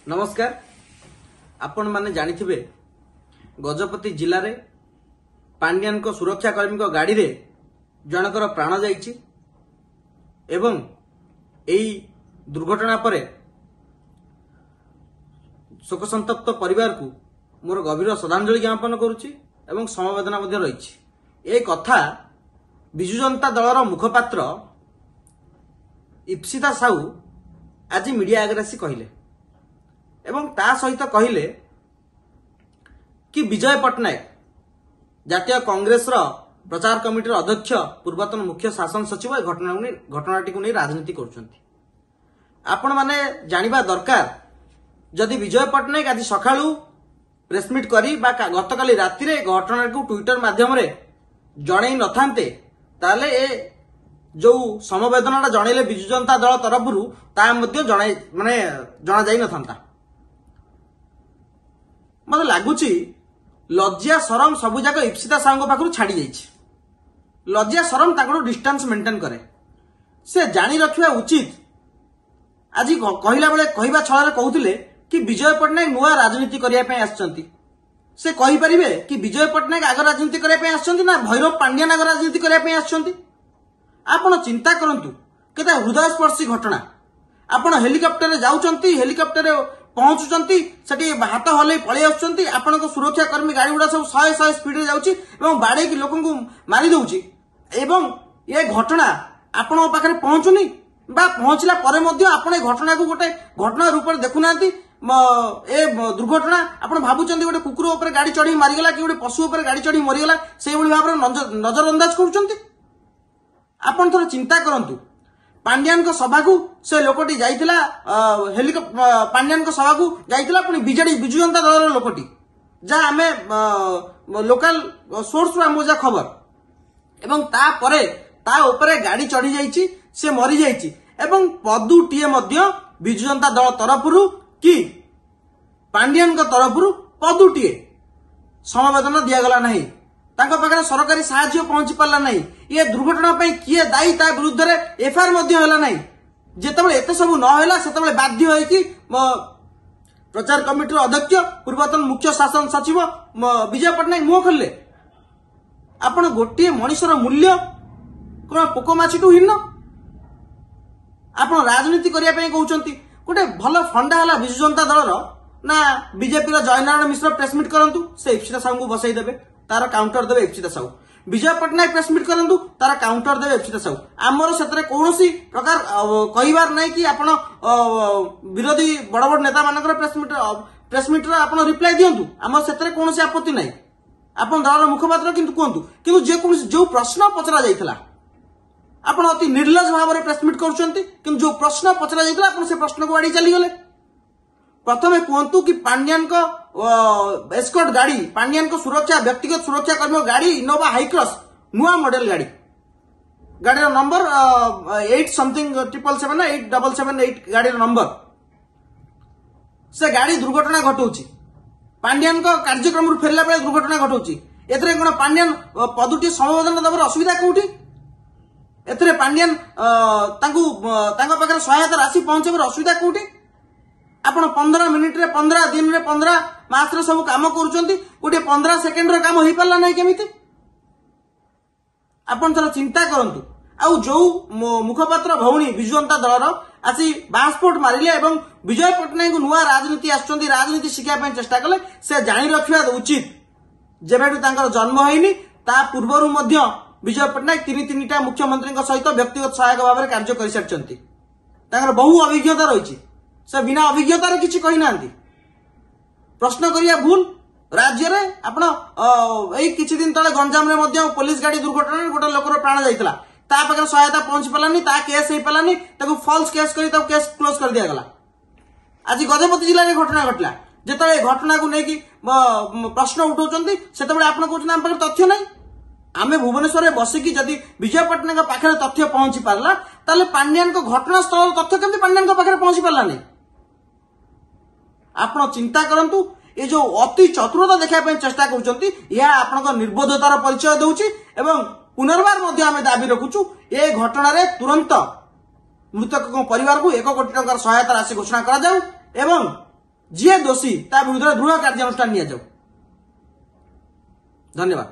नमस्कार। आपण माने जानिथिबे गजपति जिले में पांड्यान को सुरक्षाकर्मी को गाड़ी रे जनकर प्राण जाइछि एवं एई दुर्घटना पर शोक संतप्त परिवार को मोर गभीर श्रद्धांजलि ज्ञापन करुछि एवं समवेदना मध्य रहिछि। ए कथा बिजु जनता दलर मुखपात्र इप्सिता साहू आज मीडिया आगे आसी कहले एवं ता सहित कहले कि विजय पट्टनायक जातीय कांग्रेस प्रचार कमिटी अध्यक्ष पूर्वतन मुख्य शासन सचिव घटनाटी को नहीं राजनीति करुछंती। आपण माने जानिबा दरकार जदि विजय पट्टनायक आज सकाळू प्रेसमिट करी बा गतकाली राति रे घटना को ट्विटर माध्यम रे जणै नथांते ताले ए जो समवेदना जणैले बिजु जनता दल तरफरु ता मध्ये जणाई माने जणा जाई नथांता। मते लागुची लज्जा शरम सबु जाक इप्सिता साहू पाखरु छाड़ी जाइछि। लज्जा शरम ताकड़ो डिस्टेंस मेंटेन करे से जानी रखिबा उचित। आज कहला बेले कहबा छळरे कहउथिले कि विजय पट्टनायक नुआ राजनीति करिया पे आछंती। से कहि परिबे कि विजय पट्टनायक आगर राजनीति करिया पे आछंती ना भैरव पांड्यान आगर राजनीति करिया पे आछंती। आपण चिंता करंतु केते हृदयस्पर्शी घटना। आपण हेलिकॉप्टर रे जाउचंती, हेलिकॉप्टर रे पहुंचुचंती, सेठी हाथ हलै पळै आछंती, आपण को सुरक्षा कर्मी गाड़ी गुडा सब 100 स्पीड रे जाउची एवं बाडे की लोकन को मारी दउची एवं ये घटना आपण पाखरे पहुंचुनी बा पहुंचला परे मध्ये आपण ए घटना को गोटे घटना रूप रे देखुनांती। ए दुर्घटना आपण भाबुचंती गोटे कुकुर ऊपर गाड़ी चढ़ी मारिगला कि गोटे पशु ऊपर गाड़ी चढ़ी मरिगला सेही भली भाबरे नजर अंदाज करूचंती। आपण थोड़ा चिंता करंतु पांड्यान को सभा को से लोकटी जाइतिला हेलिकॉप्टर पांड्यान को सभा को जाइतिला पुनी बीजेडी बिजु जनता दल लोकटी जा आमे लोकल सोर्स रो आमो जा खबर एवं ता परे ता ऊपर गाड़ी चढ़ी जाइछि से मरि जाइछि एवं पदुटीए मध्य बिजु जनता दल तरफरु कि पांड्यान को तरफरु पदुटीए समवेदना दिया गला नहीं। तांको पाखरे सरकारी साहाय्य पहुंची पारला नहीं। ये दुर्घटना पे किए दायी ता विरुद्ध रे एफआईआर मध्य होला नहीं। जेतेबेले एते सब न होला सेतेबेले बाध्य होई कि प्रचार कमिटी अध्यक्ष पूर्वतन मुख्य शासन सचिव विजय पट्टनायक मुह खोलले। आपण गोटे मनुष्यर मूल्य कोन पोकमाछीटू हिन्न। आपण राजनीति करिया पे कहउचंती गोटे भल फंडा होला बिजु जनता दलर ना बीजेपी रो जयनारायण मिश्र प्रेसमिट करंतु से इप्सिता साहू को बसई देबे तार काउंटर देबे इप्सिता साहू। विजय पट्टनायक प्रेसमिट करंतु तार काउंटर देबे इप्सिता साहू। आमर सेतरे कोनोसी प्रकार कहिबार नै कि आपण विरोधी बड़ बड़ नेता मानकर प्रेसमिट रो आपण रिप्लाई दियंतु। आमर सेतरे कोनोसी आपत्ति नै। आपण दलर मुखपात्र किंतु कोंतु किंतु जे कोनोसी जो प्रश्न पचरा जाइतला आपण अति निर्लज भाव में प्रेसमिट करूचंती किंतु जो प्रश्न पचरा जाइतला आपण से प्रश्न को आड़ी चली गले। प्रथमे कहतु कि पांड्यान को एस्कॉर्ट गाड़ी पांड्यान को सुरक्षा व्यक्तिगत सुरक्षा कर्मी गाड़ी इनोवा हाईक्रॉस नुआ मॉडल गाड़ी नंबर 8 समथिंग 777 8778 गाड़ी नंबर से गाड़ी दुर्घटना घटौची। पांड्यान को कार्यक्रम रु फेरला बेले दुर्घटना घटौची। एतरे कोन पांड्यान पदुटी समवेदना दबर असुविधा कोठी? एतरे पांड्यान तांको पाखरे सहायता राशि पहुंचेबर असुविधा कोठी? आपण 15 मिनिट रे 15 दिन रे 15 मास रे सब काम करूचंती गोटे 15 सेकेंड रे काम होई पारला नै केमिति? आपण थोड़ा चिंता करंतु। आउ जो मुखपात्र भौणी बिजु जनता दलर आसी बास्पोर्ट मारिले एवं विजय पट्टनायक नुआ राजनीति आछंती राजनीति शिक्षा पे चेष्टा कले से जानि रखिबा उचित। जेबेटु तांकर जन्म होइनी ता पूर्वरु मध्य विजय पट्टनायक तीन मुख्यमंत्री सहित व्यक्तिगत सहायक भाव में कार्य कर सारिचंती। तांकर बहु अभिज्ञता रही से बिना अभिज्ञतार किछि कहि नांती। प्रश्न करिया भूल राज्य रे आपण एई किछि दिन तळे गंजाम रे मध्य पुलिस गाड़ी दुर्घटना गोटे लोकर प्राण जाइतला ता पाखरे सहायता पहुंच पालानी ता केस हे पालानी ताको फॉल्स केस करी ताको केस क्लोज कर दिया गला। आज गजपति जिल्ला रे घटना घटला जेतळे घटना को नै कि प्रश्न उठाउचंती सेतबेले आपण कहउछ नाम पाखरे तथ्य नै। आमे भुवनेश्वर में बसिकी जदि विजय पट्टनायक पाखरे तथ्य पहुंची पारला ताले पांड्यान को घटनास्थल तथ्य केमति पांड्यान को पाखरे पहुंची पारला नै। आपण चिंता करंतु ये जो अति चतुरता देखा चेष्टा कर निर्बोधतार परिचय दूची एवं पुनर्बार आम दाबी रखुचु ए घटना रे तुरंत मृतक परिवार को 1 कोटी टंकार सहायता राशि घोषणा करा जाऊ एवं ଯିଏ ଦୋଷୀ ତା ବିରୁଦ୍ଧରେ ଦୃଢ କାର୍ଯ୍ୟାନୁଷ୍ଠାନ ନିଆଯାଉ। ଧନ୍ୟବାଦ।